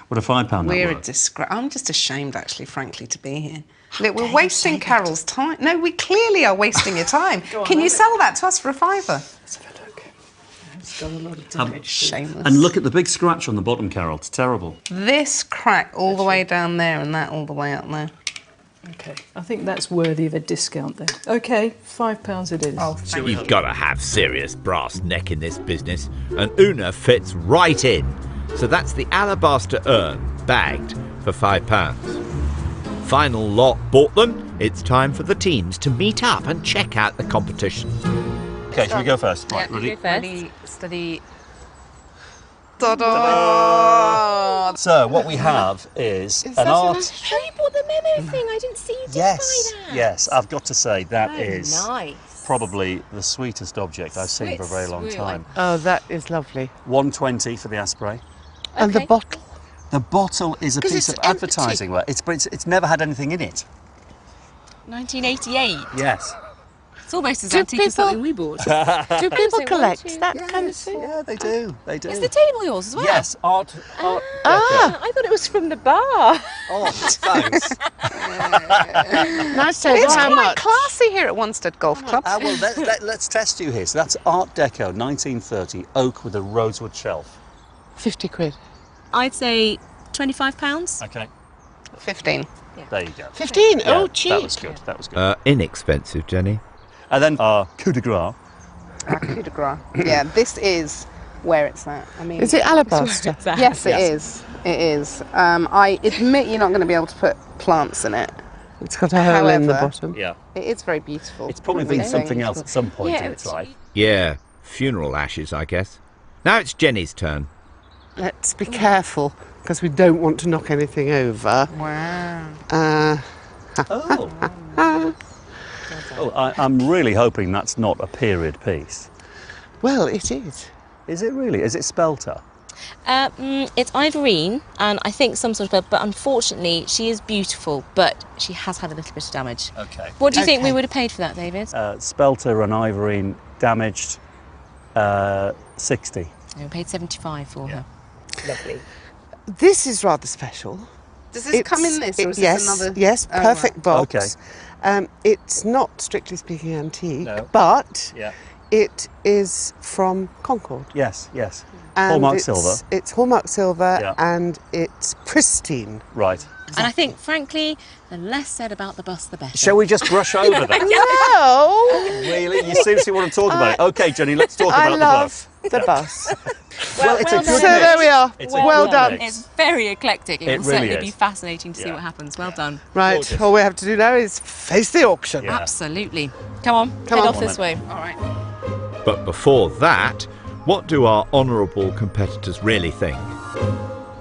Would a £5 note we're a work? disgrace. I'm just ashamed, actually, frankly, to be here. Look, we're wasting Carol's time. No, we clearly are wasting your time. Can you sell that to us for a £5? It's got a lot of damage. Shameless. And look at the big scratch on the bottom, Carol. It's terrible. This crack all the way down there and that all the way up there. Okay, I think that's worthy of a discount then. Okay, £5 it is. Oh, You've got to have serious brass neck in this business, and Una fits right in. So that's the alabaster urn, bagged for £5. Final lot bought them. It's time for the teams to meet up and check out the competition. Okay, shall we go first? Yeah, Right, ready? you go first. Ready, steady. Ta-da! So what we have is an art. Oh, you bought the memo thing. I didn't see you did Yes, buy that. yes. I've got to say that Oh, is nice. probably the sweetest object I've seen for a very long time. Oh, that is lovely. 120 for the Asprey. And the bottle? The bottle is a 'Cause piece it's of advertising work. It's never had anything in it. 1988. Yes. It's almost as Do antique as people- something we bought. Do people collect that Yes, kind of thing? Yeah, they do. They do. Is the table yours as well? Yes, art. I thought it was from the bar. Oh, thanks. Nice table. It's How quite much? classy here at Wanstead Golf Club. Well, let's test you here. So that's Art Deco, 1930, oak with a rosewood shelf. 50 quid. I'd say £25. Okay. 15. There you go. 15? Yeah, Oh, cheap. That was good. That was good. Inexpensive, Jenny. And then our coup de grace. Coup de grace. Yeah, this is where it's at. I mean, Is it alabaster? Yes, it is. It is. I admit you're not going to be able to put plants in it. It's got a hole in the However, bottom. Yeah. It is very beautiful. It's probably been something else at some point in its life. Yeah, funeral ashes, I guess. Now it's Jenny's turn. Let's be careful, because we don't want to knock anything over. Wow. I'm really hoping that's not a period piece. Well, it is. Is it really? Is it spelter? It's Ivorine, and I think some sort of, but unfortunately she is beautiful, but she has had a little bit of damage. Okay. What do you think we would have paid for that, David? Spelter and Ivorine damaged 60. We paid 75 for her. Lovely. This is rather special. Does this come in this, or is yes, this another? Yes, Oh, perfect right. box. Okay. It's not, strictly speaking, antique, No. but Yeah. it is from Concord. Yes, yes. And Hallmark it's, silver. It's hallmark silver, Yeah. and it's pristine. Right. And I think, frankly, the less said about the bus, the better. Shall we just brush over that? No! Really? You seriously want to talk about it? Okay, Jenny, let's talk I about the love bus. the bus. Well, it's a well good done. So there we are. It's a Well good done. mix. It's very eclectic. It It will really certainly is. be fascinating to see Yeah. what happens. Well done. Right, Gorgeous. all we have to do now is face the auction. Yeah. Absolutely. Come on, Come head on. off this way. All right. But before that, what do our honourable competitors really think?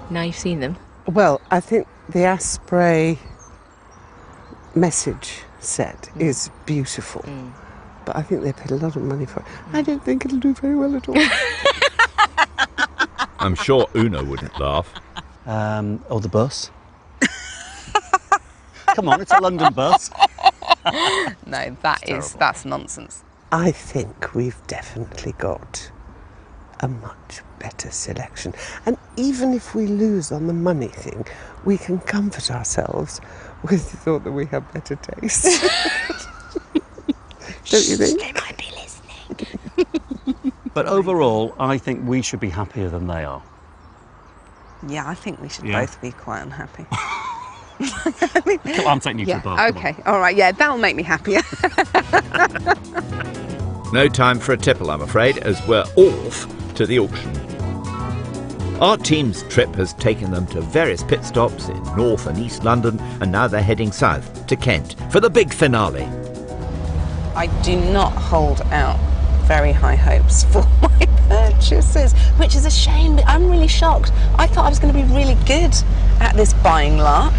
Now you've seen them. Well, I think the Asprey message set is beautiful. but I think they paid a lot of money for it. I don't think it'll do very well at all. I'm sure Una wouldn't laugh. Or the bus. Come on, it's a London bus. No, that's nonsense. I think we've definitely got a much better selection. And even if we lose on the money thing, we can comfort ourselves with the thought that we have better taste. Don't you think? They might be listening. But overall, I think we should be happier than they are. Yeah, I think we should Yeah. both be quite unhappy. I'm taking you to the bar. Okay, all right, yeah, that'll make me happier. No time for a tipple, I'm afraid, as we're off to the auction. Our team's trip has taken them to various pit stops in North and East London, and now they're heading south to Kent for the big finale. I do not hold out very high hopes for my purchases, which is a shame. I'm really shocked. I thought I was going to be really good at this buying lark.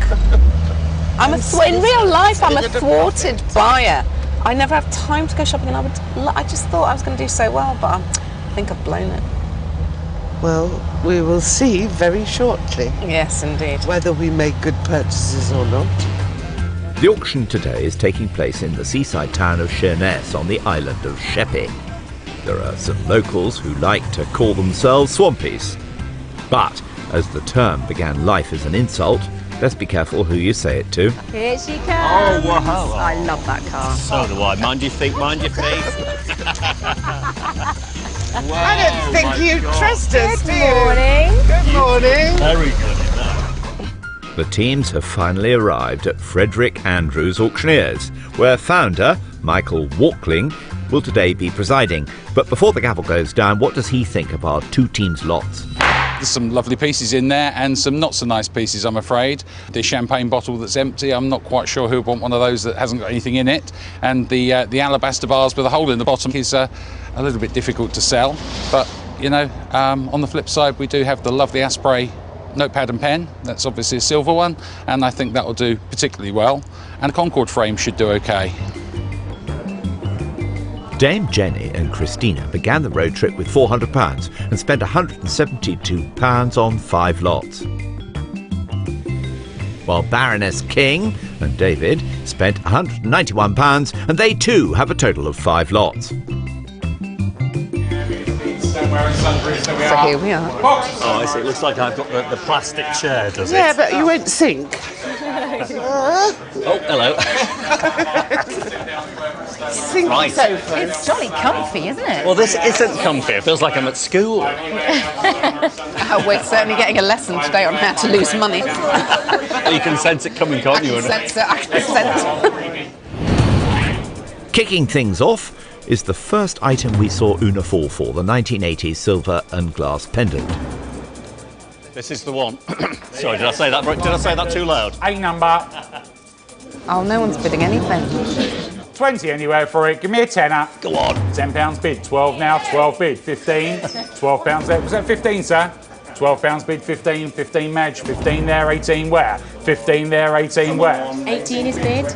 In real life, I'm a thwarted buyer. I never have time to go shopping, and I just thought I was going to do so well, but I think I've blown it. Well, we will see very shortly. Yes, indeed. Whether we make good purchases or not. The auction today is taking place in the seaside town of Sheerness on the island of Sheppey. There are some locals who like to call themselves swampies. But as the term began life as an insult, let's be careful who you say it to. Here she comes. Oh, wow. I love that car. So do I. Mind your feet, mind your feet. I don't think you trust us, do you? Good morning. Good morning. Very good at that. The teams have finally arrived at Frederick Andrews Auctioneers, where founder Michael Walkling will today be presiding. But before the gavel goes down, what does he think of our two teams' lots? There's some lovely pieces in there and some not so nice pieces, I'm afraid. The champagne bottle that's empty, I'm not quite sure who would want one of those that hasn't got anything in it. And the alabaster vase with a hole in the bottom is a little bit difficult to sell. But, you know, on the flip side, we do have the lovely Asprey notepad and pen. That's obviously a silver one, and I think that will do particularly well. And a Concorde frame should do okay. Dame Jenny and Christina began the road trip with £400 and spent £172 on 5 lots. While Baroness King and David spent £191 and they too have a total of 5 lots. So here we are. Oh, I see. It looks like I've got the plastic chair, does it? Yeah, but you won't sink. Oh, hello. Sink Right. sofa. It's jolly comfy, isn't it? Well, this isn't comfy. It feels like I'm at school. We're certainly getting a lesson today on how to lose money. You can sense it coming, can't you? I can sense it. Kicking things off is the first item we saw Una fall for, the 1980s silver and glass pendant. This is the one. Sorry, did I say that? Did I say that too loud? A number. Oh, no one's bidding anything. 20 anywhere for it. Give me a tenner. Go on. £10 bid. 12 now. 12 bid. 15. £12 there. Was that 15, sir? £12 bid. 15. 15 Madge. 15 there. 18 where? 15 there. 18 where? 18 is bid.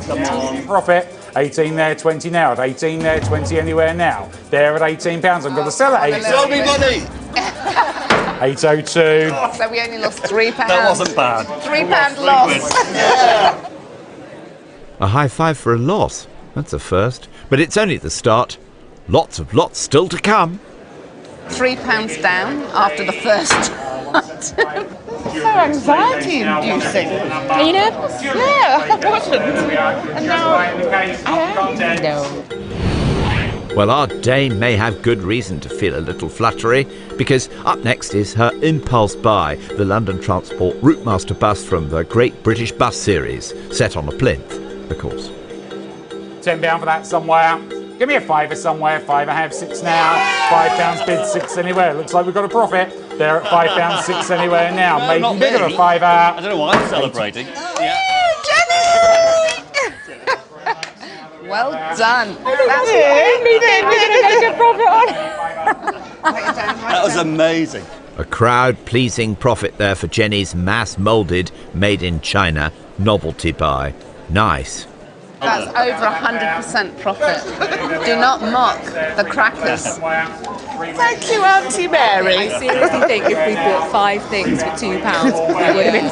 Profit. 18 there. 20 now. At 18 there. 20 anywhere now. There at £18. I'm going to sell at 18. Sell me money. 802. So we only lost £3. That wasn't bad. £3 loss. A high five for a loss. That's a first. But it's only the start. Lots of lots still to come. £3 down after the first. So anxiety-inducing. Are you nervous? Yeah, I wasn't. And now I am. No. Well, our dame may have good reason to feel a little fluttery, because up next is her impulse buy, the London Transport Routemaster bus from the Great British Bus Series, set on a plinth, of course. £10 for that somewhere. Give me a fiver somewhere. Fiver have 6 now. £5 bid, 6 anywhere. Looks like we've got a profit. They're at £5, 6 anywhere now. No, Maybe not bigger me. than a fiver. I don't know why I'm celebrating. Yeah. Well done. That's the only thing we're going to make a profit on. That was amazing. A crowd-pleasing profit there for Jenny's mass-moulded, made-in-China novelty buy. Nice. That's over 100% profit. Do not mock the crackers. Thank you, Auntie Mary. I seriously think if we bought 5 things for £2, we would have been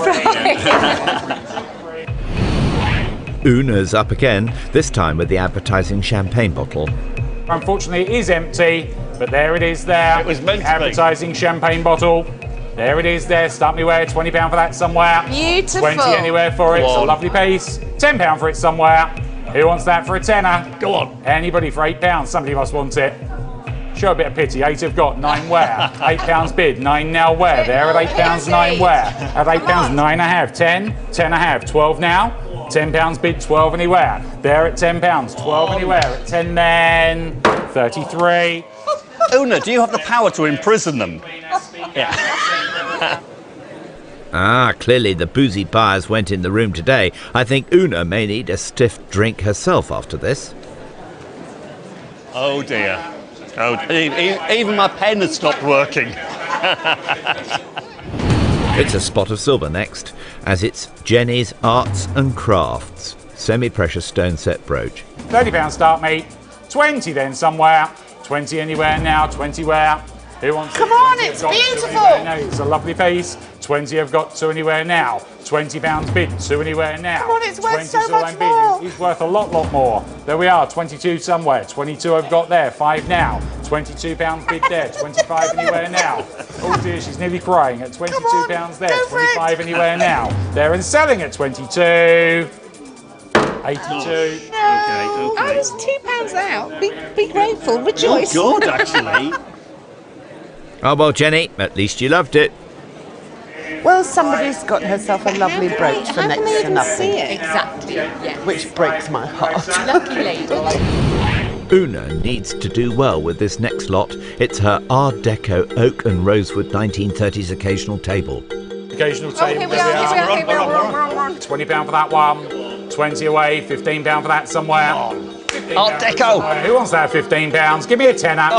fine. Una's up again, this time with the advertising champagne bottle. Unfortunately, it is empty, but there it is there. It was meant to be. Advertising champagne bottle. There it is there. Start me where. £20 for that somewhere. Beautiful. 20 anywhere for it. It's a lovely piece. £10 for it somewhere. Who wants that for a tenner? Go on. Anybody for £8? Somebody must want it. Show a bit of pity. 8 have got, 9 where? £8 bid, 9 now where? There at £8, 9 where? At £8, 9 I have, 10, 10 I have, 12 now. £10 bid, 12 anywhere. There at £10, 12 anywhere. At 10 then, 33. Una, do you have the power to imprison them? Yeah. Ah, clearly the boozy buyers went in the room today. I think Una may need a stiff drink herself after this. Oh dear. Oh, even my pen has stopped working. It's a spot of silver next, as it's Jenny's Arts and Crafts semi-precious stone set brooch. £30 start me. 20 then somewhere. 20 anywhere now. 20 where? Who wants Come it? on, 20 it's have got beautiful. 2 anywhere now. It's a lovely piece. 20 have got 2 anywhere now. £20 bid, 2 anywhere now. Come on, it's worth 20 so still much ain't bid. more. It's worth a lot more. There we are, 22 somewhere. 22 I've got there, 5 now. £22 bid there, 25 anywhere now. Oh dear, she's nearly crying at £22 there, 25 anywhere now. There and selling at 22. 82. Oh, there's £2 out. Be grateful, rejoice. Oh, good, actually. Oh well, Jenny, at least you loved it. Well, somebody's got herself a lovely brooch for next to nothing. Exactly, yeah. Which breaks my heart. Lucky lady. Una needs to do well with this next lot. It's her Art Deco oak and rosewood 1930s occasional table. Occasional table. Here we are. £20 for that one. 20 away. £15 for that somewhere. Art Deco. Who wants that? £15. Give me a tenner.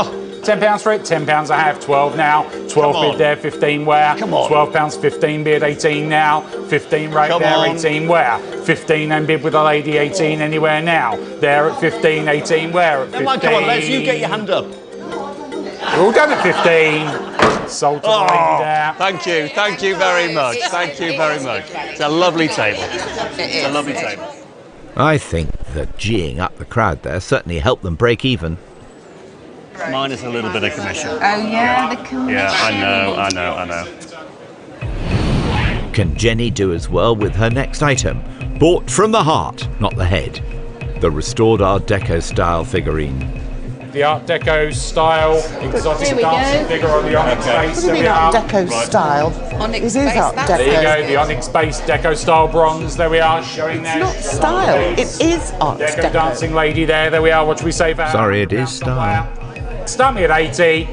£10 for it. £10 I have. 12 now. 12 bid there. 15 where? Come on. £12. 15 bid. 18 now. 15 right Come there. on. 18 where? 15 and bid with a lady. 18 anywhere now. There at 15. 18 where? At 15. Come on, Les, you get your hand up. We're all done at 15. Sold to the lady there. Thank you very much. Thank you very much. It's a lovely table. It's a lovely table. I think that geeing up the crowd there certainly helped them break even. Minus a little bit of commission. Oh yeah, the commission. Yeah, I know. Can Jenny do as well with her next item? Bought from the heart, not the head. The restored Art Deco style figurine. The Art Deco style exotic Here we dancing go. figure on the onyx base. What do you There mean we Art are. Deco style? Onyx It is base, Art that's Deco. There you go, the onyx base deco style bronze. There we are, showing there. Not style, it is Art Deco Deco. dancing lady there. There we are. What should we say for her? Sorry, it is style. Start me at 80.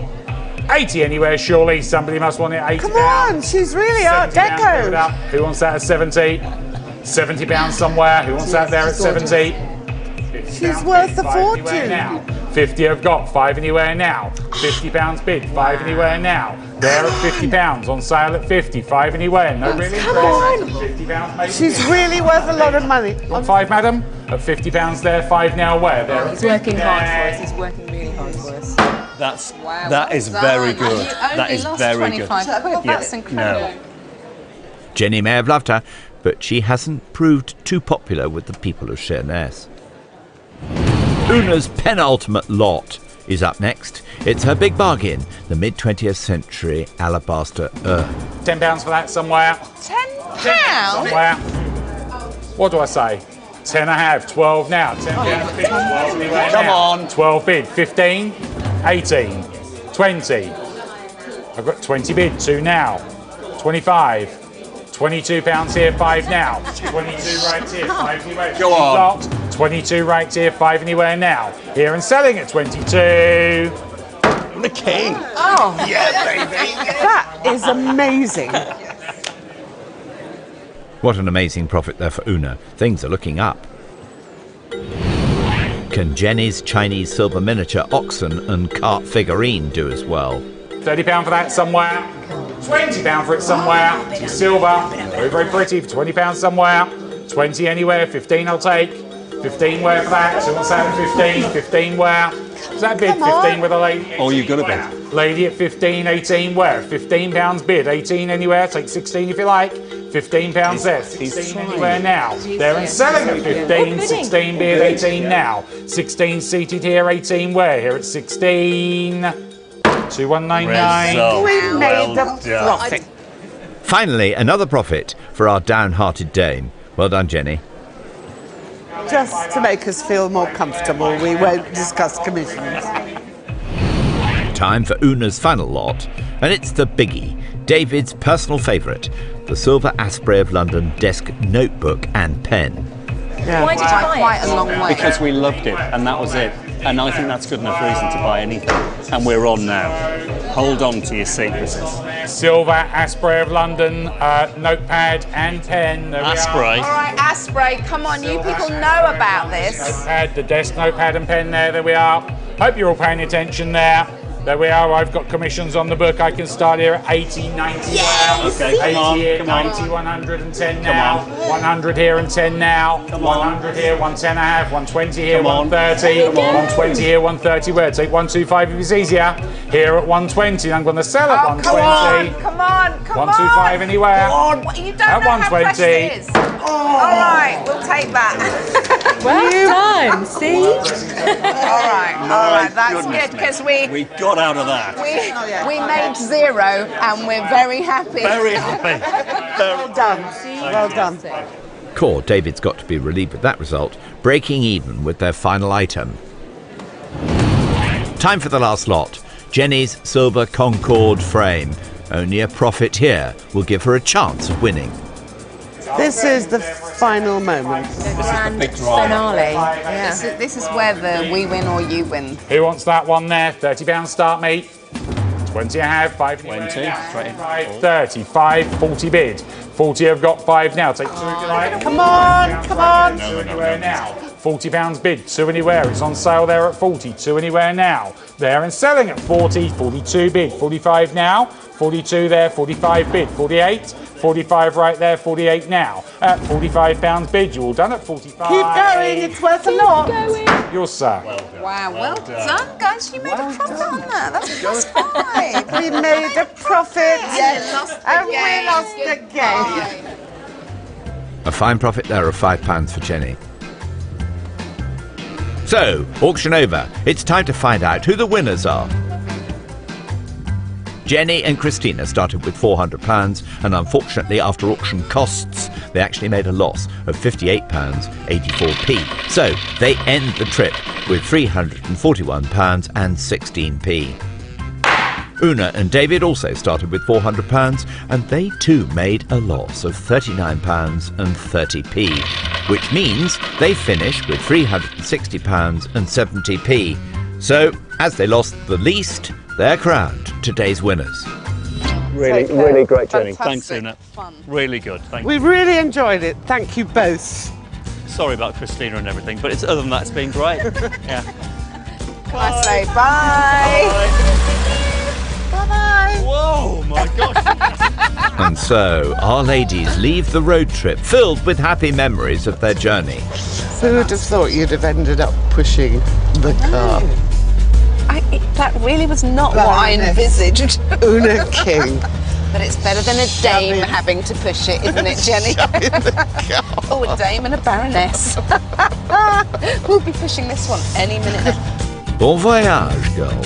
80 anywhere, surely. Somebody must want it. 80 Come on, she's really Art Deco. Who wants that at 70? £70 somewhere. Who wants that there at 70? She's worth a £5 anywhere fortune. now. 50 I've got, 5 anywhere now. £50 bid, 5 anywhere now. There at £50, on sale at 50, 5 anywhere. No really Come interest. on. £50 maybe. She's really worth a lot of money. On 5, madam? At £50 there, 5 now where? There at He's working 50 hard there. for us. He's working really hard for us. That is very good. That is very good. That's incredible. No. Jenny may have loved her, but she hasn't proved too popular with the people of Sheerness. Una's penultimate lot is up next. It's her big bargain, the mid-20th century alabaster urn. £10 for that somewhere. £10? Somewhere. What do I say? 10 I have, 12 now. £10 bid, 12 anywhere Come now. on. 12 bid, 15, 18, 20. I've got 20 bid, 2 now. 25. £22 here, 5 now. 22 right here, 5 anywhere. Go on. 22 right here, 5 anywhere now. Here and selling at 22. The king. Oh, Yeah, baby. that is amazing. What an amazing profit there for Una. Things are looking up. Can Jenny's Chinese silver miniature oxen and cart figurine do as well? £30 for that somewhere. £20 for it somewhere. Silver. Very, very pretty for £20 somewhere. 20 anywhere. 15 I'll take. 15 where for that. So what's that at 15? 15 where? Is that a bid? 15 with a lady? Oh, you've got a bid. Lady at 15, 18 where? £15 bid. 18 anywhere. Take 16 if you like. £15 there. 16 anywhere now. There and selling at 15. 16 bid. 18 now. 16 seated here. 18 where? Here at 16. 2199. We made the profit. Finally, another profit for our downhearted dame. Well done, Jenny. Just to make us feel more comfortable, we won't discuss commissions. Time for Una's final lot, and it's the biggie, David's personal favourite, the Silver Asprey of London desk notebook and pen. Yeah. Why did you buy quite a long way? Because we loved it, and that was it. And I think that's good enough reason to buy anything. And we're on now. Hold on to your seat, missus. Silver Asprey of London, notepad and pen. Asprey. All right, Asprey, come on, you people know about this. Notepad, the desk notepad and pen there we are. Hope you're all paying attention there. There we are, I've got commissions on the book. I can start here at 80, 90 now. Okay, 80 here, come 90, on. 110 now. 100 here and 10 now. 100 here, 110 I have. 120 here, 130. 120 here, 130 where? Take 125 if it's easier. Here at 120, I'm going to sell at 120. Come on. 125 anywhere. You don't At know how 120. precious it is. All right, we'll take that. Well done, see? All right, that's good because We got out of that. we made zero and we're very happy. Very happy. Well done. Well done. Core, David's got to be relieved with that result, breaking even with their final item. Time for the last lot, Jenny's silver Concorde frame. Only a profit here will give her a chance of winning. This is the final moment. Grand finale. Yeah. This is where the we win or you win. Who wants that one there? £30 start me. 20 I have, 5 20, 35, 40 bid. 40 have got 5 now. Take 2 if you like. Come on, come on. 2 anywhere now. £40 bid, 2 anywhere. It's on sale there at 40, 2 anywhere now. There and selling at 40, 42 bid, 45 now. 42 there, 45 bid, 48. 45 right there, 48 now. At £45 bid, you're all done at 45. Keep going, it's worth a lot. Yours, sir. Wow, well done, guys. You made a profit on that. That's +5. We made a profit and we lost the game. A fine profit there of £5 for Jenny. So, auction over. It's time to find out who the winners are. Jenny and Christina started with £400 and unfortunately after auction costs they actually made a loss of £58.84p. So they end the trip with £341.16p. Una and David also started with £400 and they too made a loss of £39.30p, which means they finished with £360.70p. So, as they lost the least, they're crowned today's winners. Really great, Jenny. Fantastic. Thanks, Una. Really good. Thank you. We really enjoyed it. Thank you both. Sorry about Christina and everything, but it's other than that, it's been great. Yeah. Can I say bye? Bye-bye. Whoa, my gosh. And so, our ladies leave the road trip filled with happy memories of their journey. Who would have thought you'd have ended up pushing the car? That really was not what I envisaged. Una King. But it's better than a dame having to push it, isn't it, Jenny? Oh, a dame and a baroness. We'll be pushing this one any minute now. Bon voyage, girl.